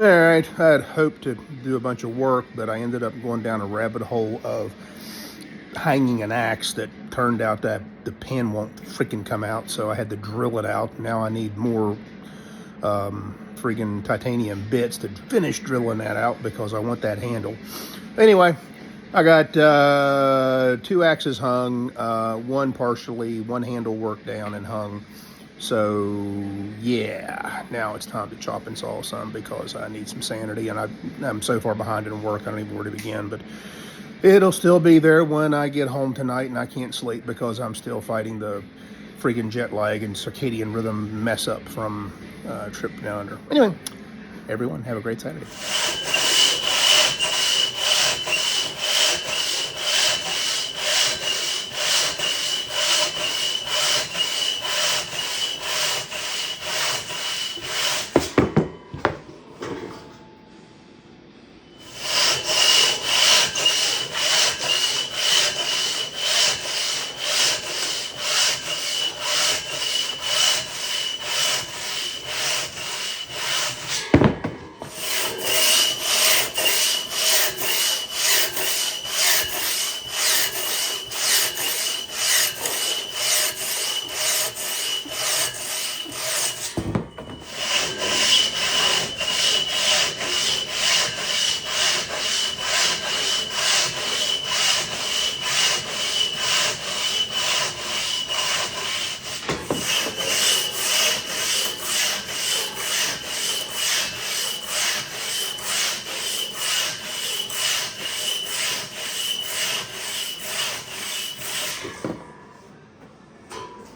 All right, I had hoped to do a bunch of work, but I ended up going down a rabbit hole of hanging an axe that turned out that the pin won't freaking come out, so I had to drill it out. Now I need more freaking titanium bits to finish drilling that out because I want that handle. Anyway, I got two axes hung, one partially, one handle worked down and hung. So yeah, now it's time to chop and saw some because I need some sanity, and I'm so far behind in work I don't even know where to begin. But it'll still be there when I get home tonight, and I can't sleep because I'm still fighting the freaking jet lag and circadian rhythm mess up from trip down under. Anyway, everyone have a great Saturday.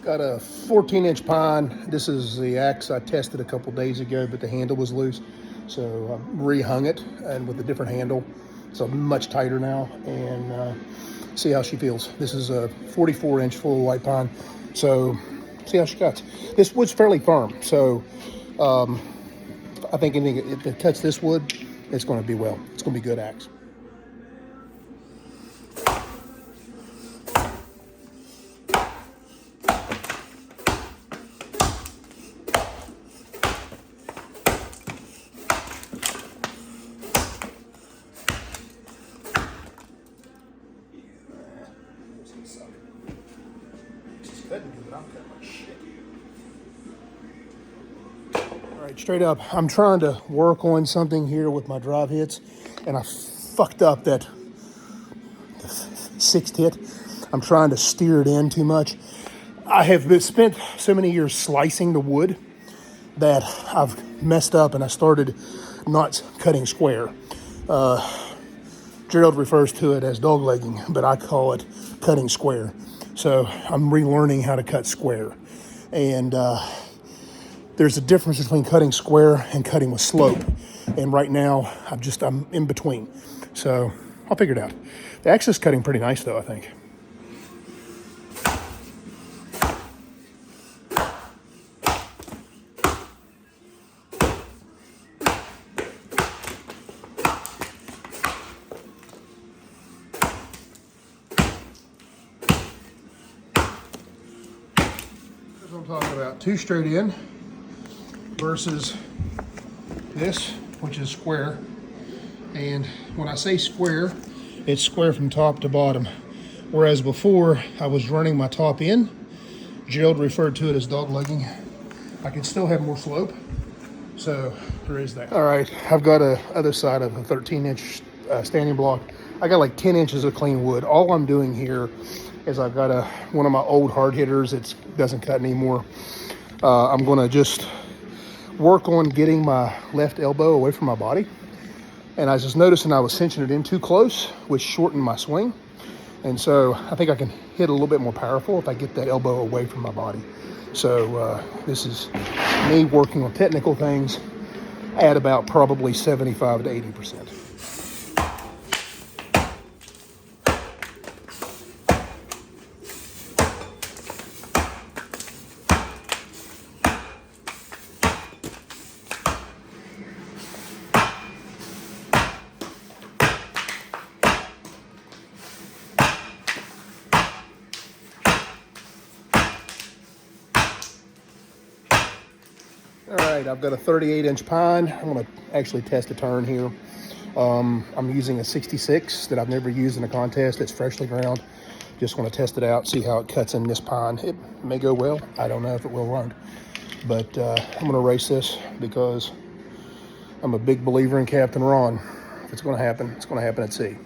Got a 14-inch pine. This is the axe I tested a couple days ago, but the handle was loose. So I rehung it and with a different handle. So much tighter now, and see how she feels. This is a 44-inch full white pine. So see how she cuts. This wood's fairly firm, so I think anything if it cuts this wood, it's going to be well. It's going to be a good axe. All right, straight up, I'm trying to work on something here with my drive hits, and I fucked up that sixth hit. I'm trying to steer it in too much. I have spent so many years slicing the wood that I've messed up, and I started not cutting square. Gerald refers to it as doglegging, but I call it cutting square. So I'm relearning how to cut square. And there's a difference between cutting square and cutting with slope. And right now, I'm in between. So I'll figure it out. The axe is cutting pretty nice though, I think. That's what I'm talking about. Two straight in versus this, which is square. And when I say square, it's square from top to bottom. Whereas before, I was running my top in. Gerald referred to it as doglegging. I can still have more slope, so there is that. All right, I've got a other side of a 13-inch standing block. I got like 10 inches of clean wood. All I'm doing here is I've got one of my old hard hitters. It doesn't cut anymore. I'm gonna just work on getting my left elbow away from my body. And I was just noticing I was cinching it in too close, which shortened my swing. And so I think I can hit a little bit more powerful if I get that elbow away from my body. So this is me working on technical things at about probably 75 to 80%. All right. right, I've got a 38-inch pine. I'm going to actually test a turn here. I'm using a 66 that I've never used in a contest. It's freshly ground. Just want to test it out, see how it cuts in this pine. It may go well. I don't know if it will run. But I'm going to race this because I'm a big believer in Captain Ron. If it's going to happen, it's going to happen at sea.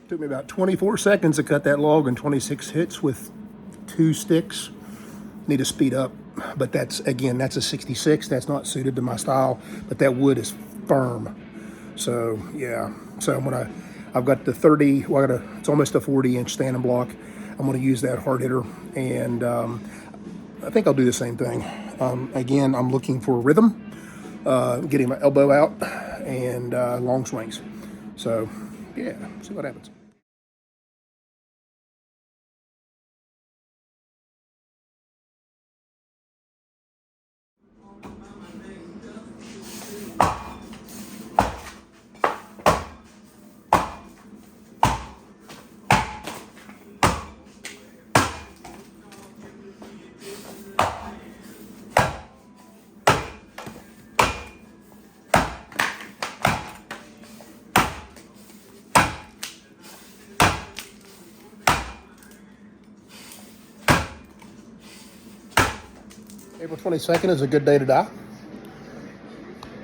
Took me about 24 seconds to cut that log and 26 hits with 2 sticks. Need to speed up, but that's a 66. That's not suited to my style, but that wood is firm. So yeah, so I've got the 30, well, it's almost a 40-inch standing block. I'm gonna use that hard hitter, and I think I'll do the same thing. Again, I'm looking for rhythm, getting my elbow out, and long swings. So yeah, see what happens. April 22nd is a good day to die.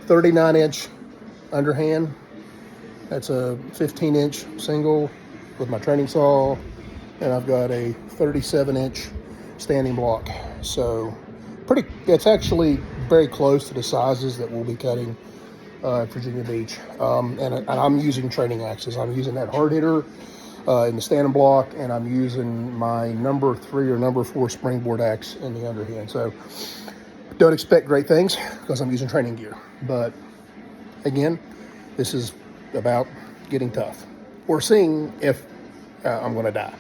39-inch underhand. That's a 15-inch single with my training saw, and I've got a 37-inch standing block. So it's actually very close to the sizes that we'll be cutting at Virginia Beach. And I'm using training axes. I'm using that hard hitter in the standing block, and I'm using my number 3 or number 4 springboard axe in the underhand. So don't expect great things because I'm using training gear. But again, this is about getting tough or seeing if I'm going to die.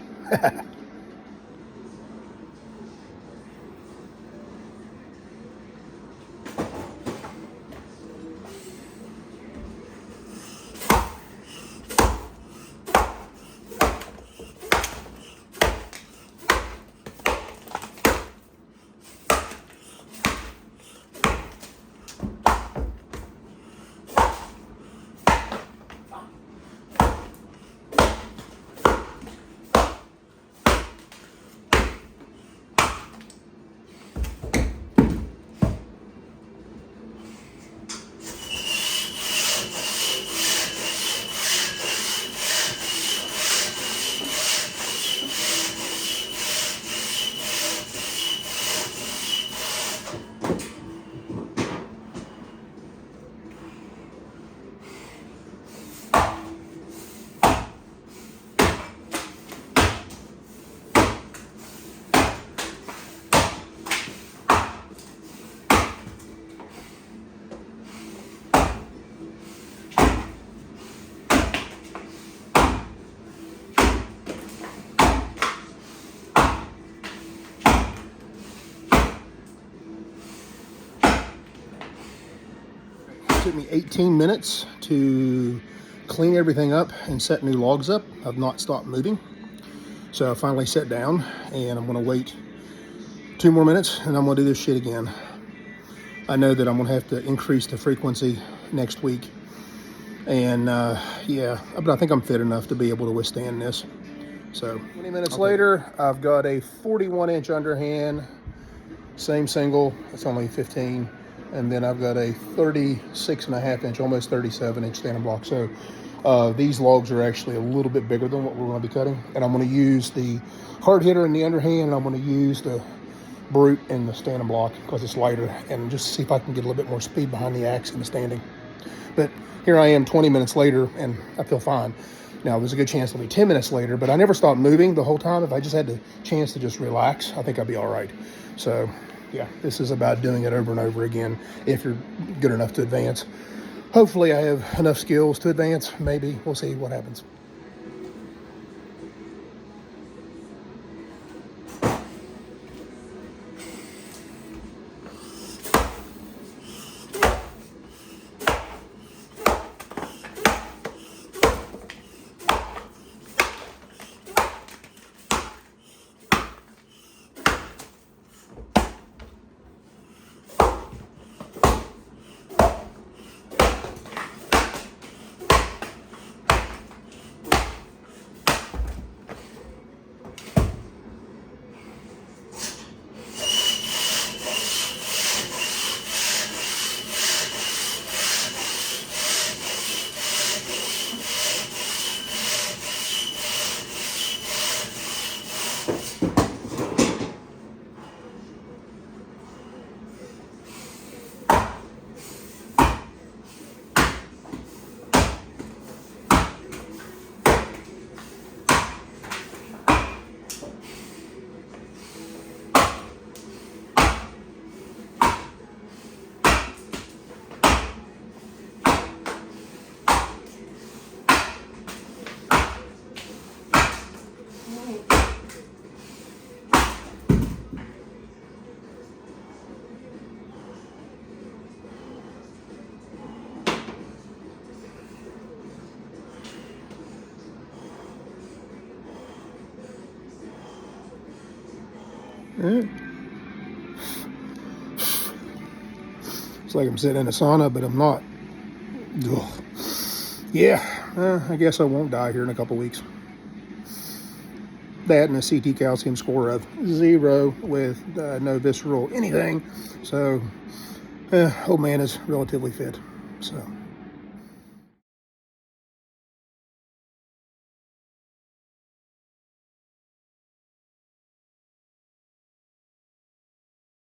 It took me 18 minutes to clean everything up and set new logs up. I've not stopped moving. So I finally sat down, and I'm gonna wait 2 more minutes and I'm gonna do this shit again. I know that I'm gonna have to increase the frequency next week. And yeah, but I think I'm fit enough to be able to withstand this. So 20 minutes later, I've got a 41-inch underhand, same single, it's only 15. And then I've got a 36.5-inch, almost 37-inch standing block. So these logs are actually a little bit bigger than what we're going to be cutting. And I'm going to use the hard hitter in the underhand, and I'm going to use the brute in the standing block because it's lighter, and just see if I can get a little bit more speed behind the axe in the standing. But here I am 20 minutes later, and I feel fine. Now, there's a good chance it'll be 10 minutes later, but I never stopped moving the whole time. If I just had the chance to just relax, I think I'd be all right. So yeah, this is about doing it over and over again if you're good enough to advance. hopefully I have enough skills to advance. Maybe. We'll see what happens. Alright. It's like I'm sitting in a sauna, but I'm not. Ugh. Yeah, I guess I won't die here in a couple weeks. That and a CT calcium score of 0 with no visceral anything. So, old man is relatively fit. So.